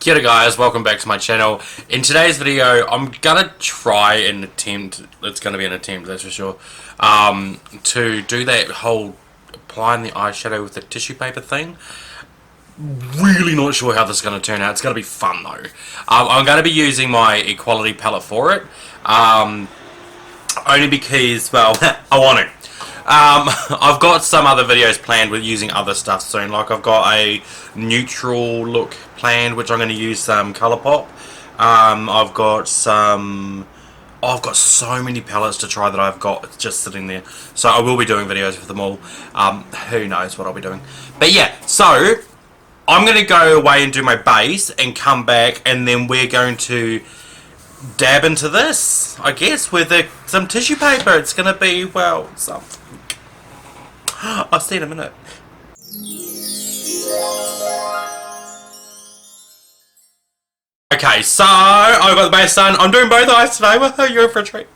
Kia ora guys, welcome back to my channel. In today's video, I'm gonna try and attempt, it's gonna be an attempt, that's for sure, to do that whole applying the eyeshadow with the tissue paper thing. Really not sure how this is gonna turn out. It's gonna be fun though. I'm gonna be using my Equality palette for it, only because, well, I want to. I've got some other videos planned with using other stuff soon. Like I've got a neutral look planned, which I'm going to use some Colourpop. I've got some. Oh, I've got so many palettes to try that I've got just sitting there. So I will be doing videos for them all. Who knows what I'll be doing? But yeah, so I'm going to go away and do my base and come back, and then we're going to dab into this, I guess, with some tissue paper. It's going to be, well, something. I'll see you in a minute. Okay, so I've got the base done. I'm doing both eyes today. Woohoo, you're in for a treat.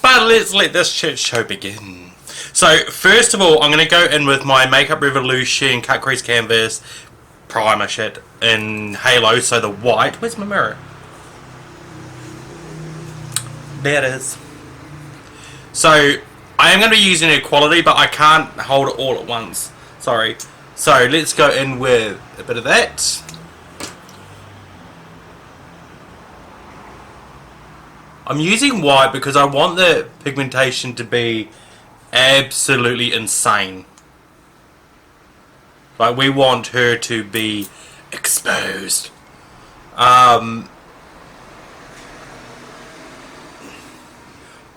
But let's let this shit show begin. So first of all, I'm going to go in with my Makeup Revolution Cut Crease Canvas primer shit in Halo. So the white. Where's my mirror? There it is. So I am going to be using Equality, but I can't hold it all at once. Sorry. So let's go in with a bit of that. I'm using white because I want the pigmentation to be absolutely insane. Like, we want her to be exposed.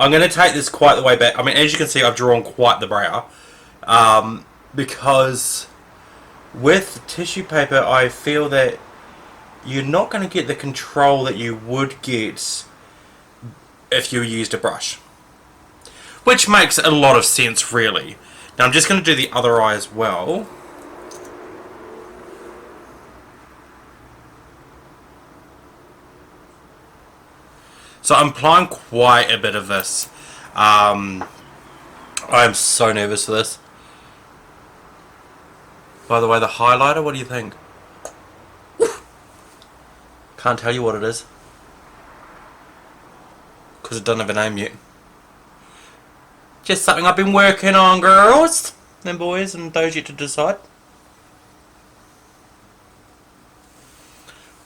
I'm going to take this quite the way back. I mean, as you can see, I've drawn quite the brow. Because with tissue paper, I feel that you're not going to get the control that you would get if you used a brush. Which makes a lot of sense, really. Now, I'm just going to do the other eye as well. So I'm applying quite a bit of this. I'm so nervous for this. By the way, the highlighter, what do you think? Can't tell you what it is. Because it doesn't have a name yet. Just something I've been working on, girls and boys, and those yet to decide.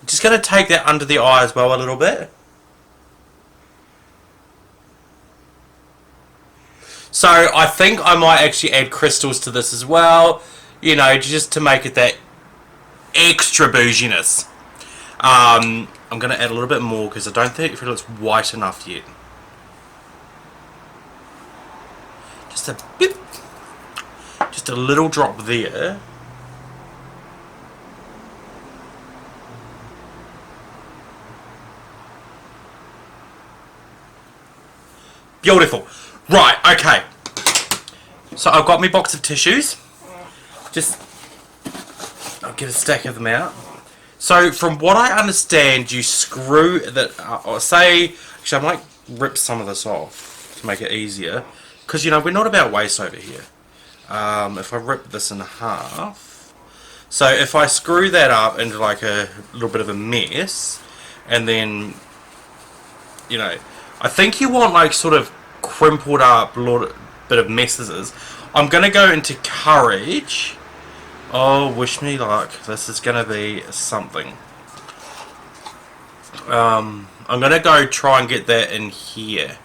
I'm just going to take that under the eye as well a little bit. So I think I might actually add crystals to this as well, you know, just to make it that extra bouginess. I'm going to add a little bit more because I don't think it looks white enough yet. Just a bit, just a little drop there. Beautiful. Right, okay. So I've got my box of tissues. Just, I'll get a stack of them out. So from what I understand, you screw that, or say, actually I might rip some of this off to make it easier. Because, you know, we're not about waste over here. If I rip this in half. So if I screw that up into like a little bit of a mess, and then, you know, I think you want like sort of crimpled up little bit of messes. I'm going to go into Courage. Oh, wish me luck. This is going to be something. I'm going to go try and get that in here.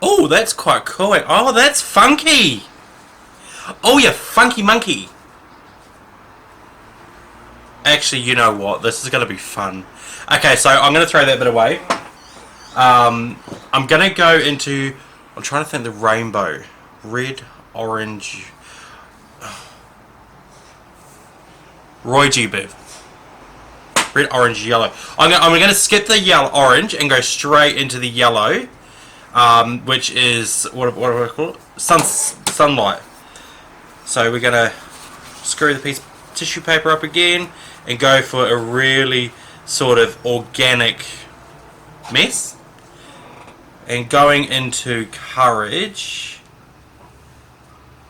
Oh, that's quite cool. Oh, that's funky. Oh, you funky monkey. Actually, you know what? This is going to be fun. Okay, so I'm going to throw that bit away. I'm going to go into... I'm trying to think the rainbow. Red, orange... Roy G. Biv. Red, orange, yellow. I'm going to skip the yellow, orange and go straight into the yellow. Which is... What do I call it? Sunlight. So we're going to screw the piece of tissue paper up again and go for a really sort of organic mess. And going into Courage,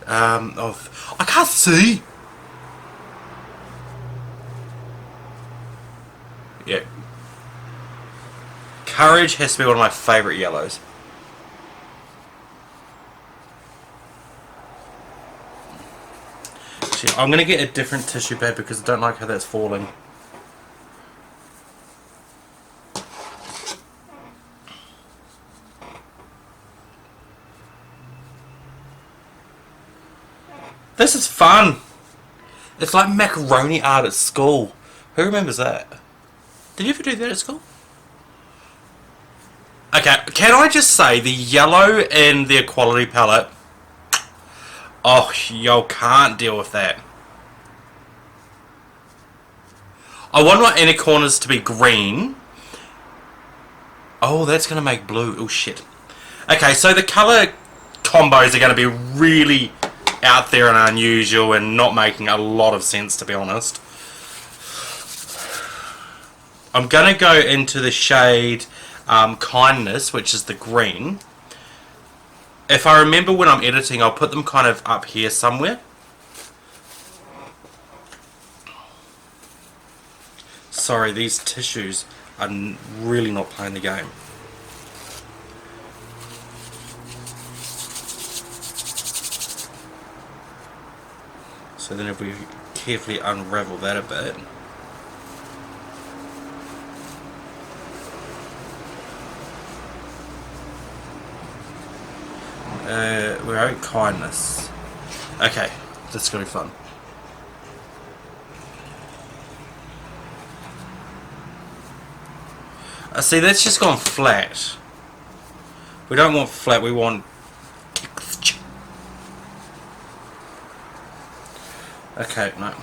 I can't see. Yeah. Courage has to be one of my favourite yellows. Actually, I'm going to get a different tissue paper because I don't like how that's falling. This is fun. It's like macaroni art at school. Who remembers that? Did you ever do that at school? Okay, can I just say the yellow in the Equality palette, oh, y'all can't deal with that. I want my inner corners to be green. Oh, that's going to make blue. Oh, shit. Okay, so the colour combos are going to be really out there and unusual and not making a lot of sense, to be honest. I'm going to go into the shade Kindness, which is the green. If I remember when I'm editing, I'll put them kind of up here somewhere. Sorry, these tissues are really not playing the game. So then if we carefully unravel that a bit. We're at Kindness. Okay, this is going to be fun. See, that's just gone flat. We don't want flat, we want texture. Okay, no.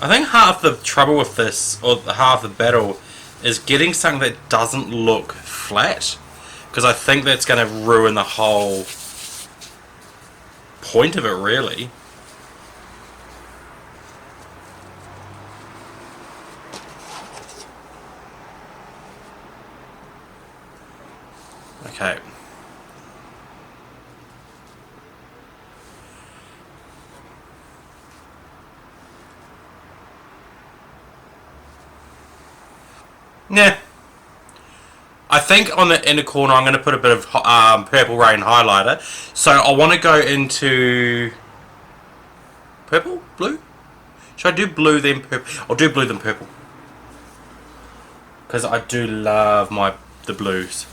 I think half the trouble with this, or half the battle, is getting something that doesn't look flat. Because I think that's going to ruin the whole point of it, really. Okay. Yeah. I think on the inner corner I'm going to put a bit of Purple Rain highlighter. So I want to go into purple? Blue? Should I do blue then purple? I'll do blue then purple. Because I do love the blues.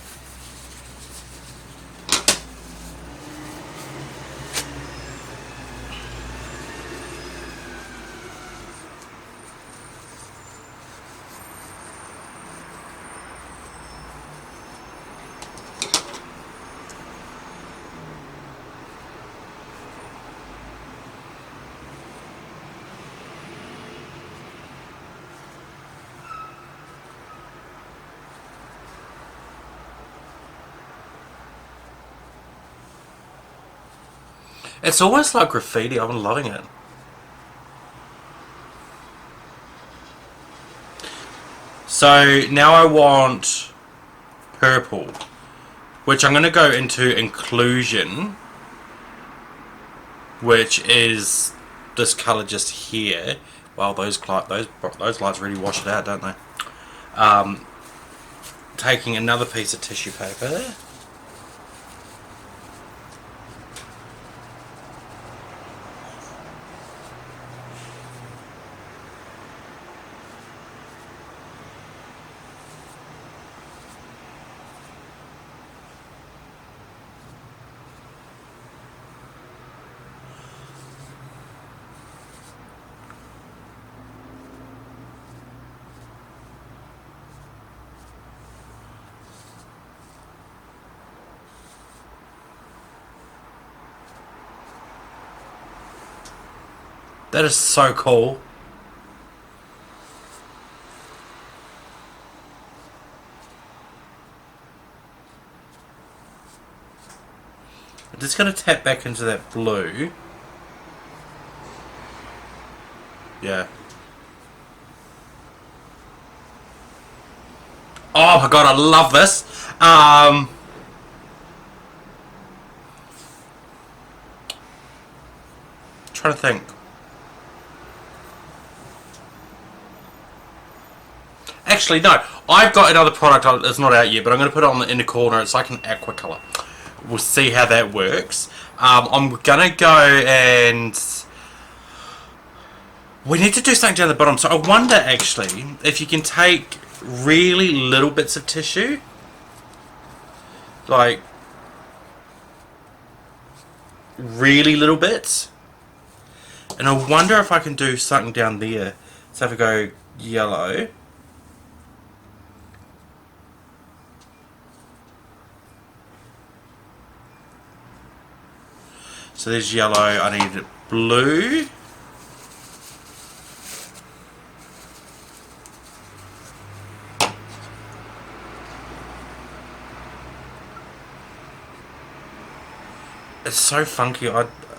It's almost like graffiti. I'm loving it. So now I want purple, which I'm going to go into Inclusion, which is this colour just here. Wow, those lights really wash it out, don't they? Taking another piece of tissue paper there. That is so cool. I'm just going to tap back into that blue. Yeah. Oh my god, I love this. Trying to think. Actually, no. I've got another product. It's not out yet, but I'm going to put it on the inner corner. It's like an aqua colour. We'll see how that works. I'm going to go and... We need to do something down the bottom. So I wonder, actually, if you can take really little bits of tissue. Like... really little bits. And I wonder if I can do something down there. So if I go yellow... So there's yellow, I need blue. It's so funky,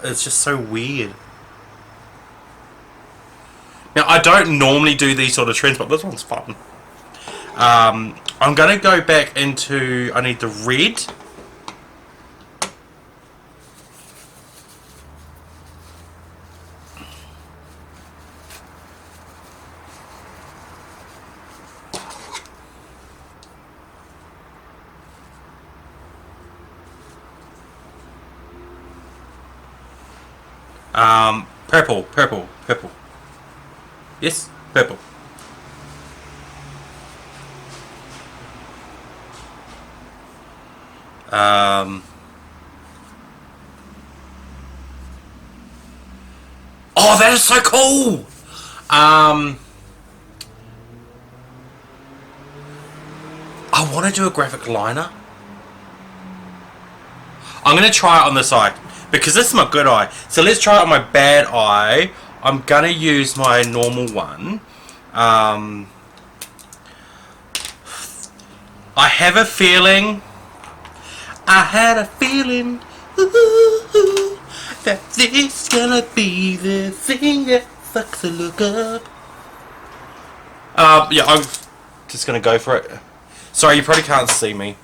it's just so weird. Now I don't normally do these sort of trends, but this one's fun. I'm going to go back into, I need the red. Purple, purple, purple. Yes, purple. Oh, that is so cool! I want to do a graphic liner. I'm going to try it on this eye, because this is my good eye. So let's try it on my bad eye. I'm going to use my normal one. I have a feeling... I had a feeling... Ooh, that this gonna be the thing that fucks the look up. Yeah, I'm just going to go for it. Sorry, you probably can't see me.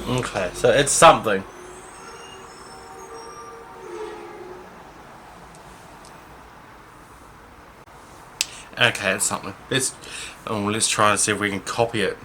Okay, so it's something. Okay, it's something. Let's try and see if we can copy it.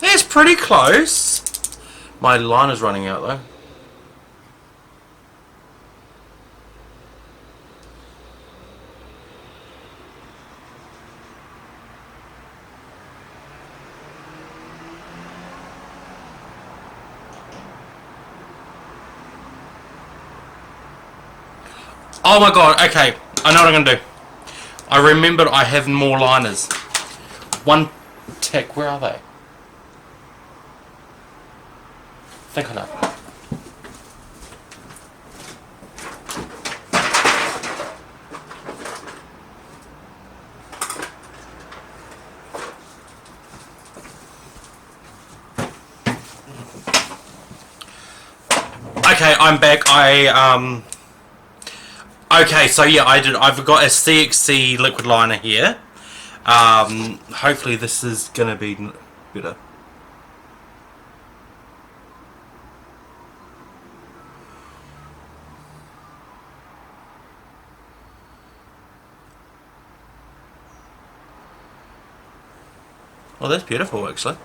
It's pretty close. My liner's running out though. Oh my god, okay. I know what I'm gonna do. I remembered I have more liners. One tick, where are they? think I know. Okay, I'm back. Okay, so yeah, I've got a CXC liquid liner here. Hopefully this is gonna be better. Oh, that's beautiful, actually.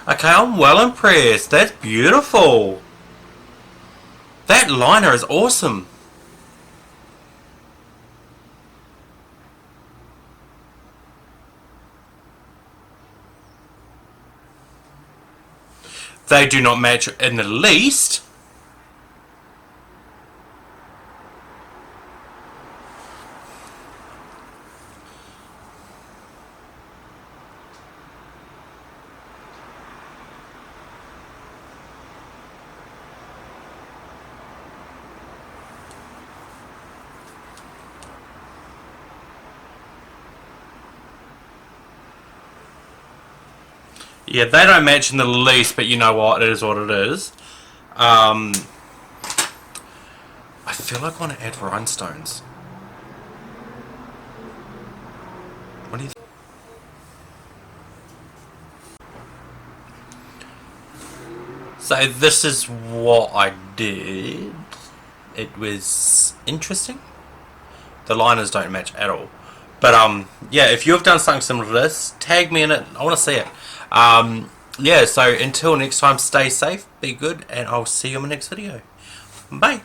Okay, I'm well impressed. That's beautiful. That liner is awesome. They do not match in the least. Yeah, they don't match in the least, but you know what? It is what it is. I feel like I want to add rhinestones. What do you think? So this is what I did. It was interesting. The liners don't match at all. But yeah, if you've done something similar to this, tag me in it. I want to see it. Yeah, so until next time, stay safe, be good, and I'll see you in my next video. Bye.